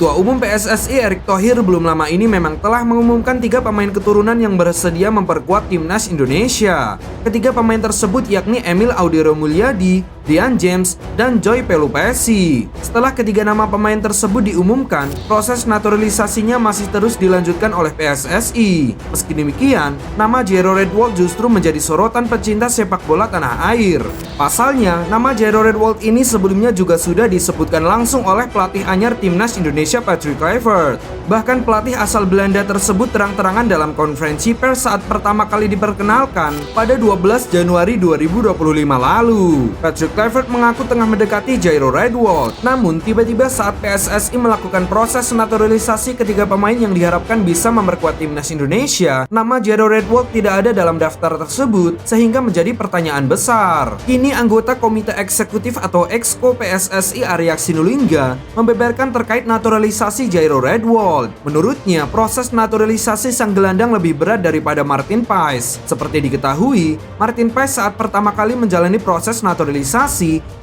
Ketua Umum PSSI Erick Thohir belum lama ini memang telah mengumumkan 3 pemain keturunan yang bersedia memperkuat timnas Indonesia. Ketiga pemain tersebut yakni Emil Audero Mulyadi, Dian James, dan Joy Pelupesi. Setelah ketiga nama pemain tersebut diumumkan, proses naturalisasinya masih terus dilanjutkan oleh PSSI. Meski demikian, nama Jairo Redwold justru menjadi sorotan pecinta sepak bola tanah air. Pasalnya, nama Jairo Redwold ini sebelumnya juga sudah disebutkan langsung oleh pelatih anyar timnas Indonesia Patrick Kluivert. Bahkan pelatih asal Belanda tersebut terang-terangan dalam konferensi pers saat pertama kali diperkenalkan pada 12 Januari 2025 lalu. Patrick Kluivert mengaku tengah mendekati Jairo Redwold. Namun, tiba-tiba saat PSSI melakukan proses naturalisasi ketiga pemain yang diharapkan bisa memperkuat timnas Indonesia, nama Jairo Redwold tidak ada dalam daftar tersebut, sehingga menjadi pertanyaan besar. Kini anggota Komite Eksekutif atau Exco PSSI Arya Sinulinga membeberkan terkait naturalisasi Jairo Redwold. Menurutnya, proses naturalisasi sang gelandang lebih berat daripada Martin Paes. Seperti diketahui, Martin Paes saat pertama kali menjalani proses naturalisasi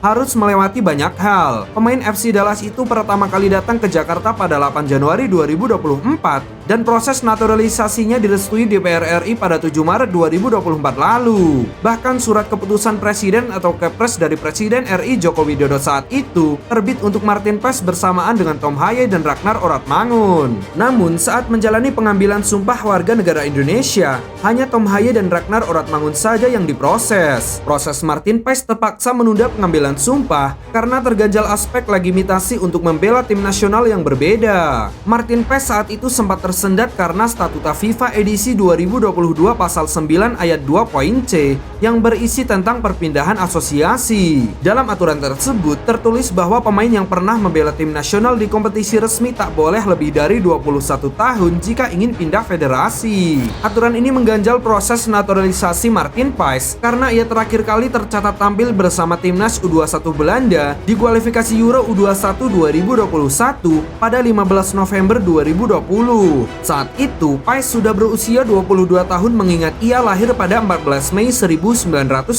harus melewati banyak hal. Pemain FC Dallas itu pertama kali datang ke Jakarta pada 8 Januari 2024 dan proses naturalisasinya direstui DPR RI pada 7 Maret 2024 lalu. Bahkan surat keputusan Presiden atau Kepres dari Presiden RI Joko Widodo saat itu terbit untuk Martin Paes bersamaan dengan Tom Haye dan Ragnar Oratmangun. Namun saat menjalani pengambilan sumpah warga negara Indonesia, hanya Tom Haye dan Ragnar Oratmangun saja yang diproses. Proses Martin Paes terpaksa menunda pengambilan sumpah karena terganjal aspek legitimasi untuk membela tim nasional yang berbeda. Martin Paes saat itu sempat tersendat karena statuta FIFA edisi 2022 pasal 9 ayat 2 poin C yang berisi tentang perpindahan asosiasi. Dalam aturan tersebut tertulis bahwa pemain yang pernah membela tim nasional di kompetisi resmi tak boleh lebih dari 21 tahun jika ingin pindah federasi. Aturan ini mengganjal proses naturalisasi Martin Paes karena ia terakhir kali tercatat tampil bersama timnas U21 Belanda di kualifikasi Euro U21 2021 pada 15 November 2020. Saat itu, Paes sudah berusia 22 tahun mengingat ia lahir pada 14 Mei 1998.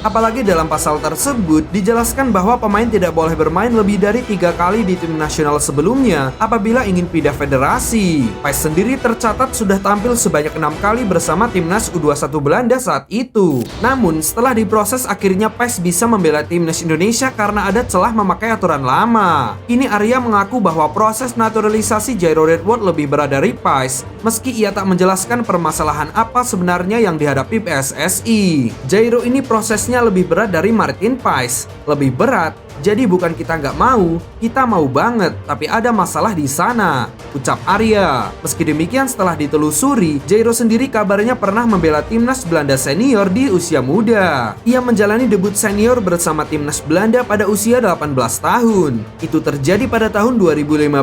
Apalagi dalam pasal tersebut dijelaskan bahwa pemain tidak boleh bermain lebih dari 3 kali di tim nasional sebelumnya apabila ingin pindah federasi. Paes sendiri tercatat sudah tampil sebanyak 6 kali bersama timnas U21 Belanda saat itu. Namun, setelah diproses akhirnya Paes bisa membela timnas Indonesia karena ada celah memakai aturan lama. Kini Arya mengaku bahwa proses naturalisasi Jairo Redwold lebih berat dari Paes, meski ia tak menjelaskan permasalahan apa sebenarnya yang dihadapi PSSI. Jairo ini prosesnya lebih berat dari Martin Paes. Lebih berat, jadi bukan kita nggak mau, kita mau banget, tapi ada masalah di sana, ucap Arya. Meski demikian setelah ditelusuri, Jairo sendiri kabarnya pernah membela timnas Belanda senior di usia muda. Ia menjalani debut senior bersama timnas Belanda pada usia 18 tahun. Itu terjadi pada tahun 2015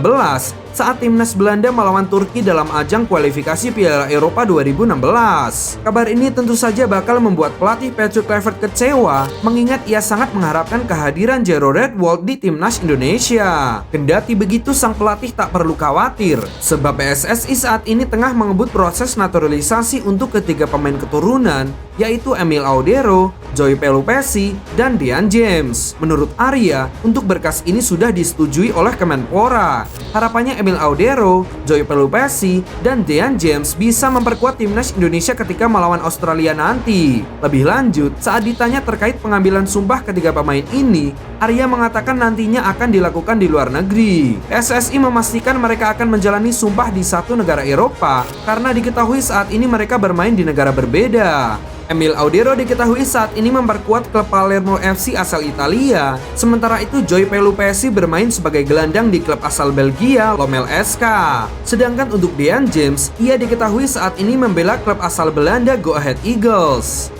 saat timnas Belanda melawan Turki dalam ajang kualifikasi Piala Eropa 2016. Kabar ini tentu saja bakal membuat pelatih Patrick Kluivert kecewa mengingat ia sangat mengharapkan kehadiran Jairo Redwold di timnas Indonesia. Kendati begitu, sang pelatih tak perlu khawatir sebab PSSI saat ini tengah mengebut proses naturalisasi untuk ketiga pemain keturunan yaitu Emil Audero, Joy Pelupesi, dan Dian James. Menurut Arya, untuk berkas ini sudah disetujui oleh Kemenpora. Harapannya Emil Audero, Joy Pelupesi, dan Dian James bisa memperkuat timnas Indonesia ketika melawan Australia nanti. Lebih lanjut, saat ditanya terkait pengambilan sumpah ketiga pemain ini, Arya mengatakan nantinya akan dilakukan di luar negeri. PSSI memastikan mereka akan menjalani sumpah di satu negara Eropa karena diketahui saat ini mereka bermain di negara berbeda. Emil Audero diketahui saat ini memperkuat klub Palermo FC asal Italia. Sementara itu Joy Pelupesi bermain sebagai gelandang di klub asal Belgia Lommel SK. Sedangkan untuk Dian James, ia diketahui saat ini membela klub asal Belanda Go Ahead Eagles.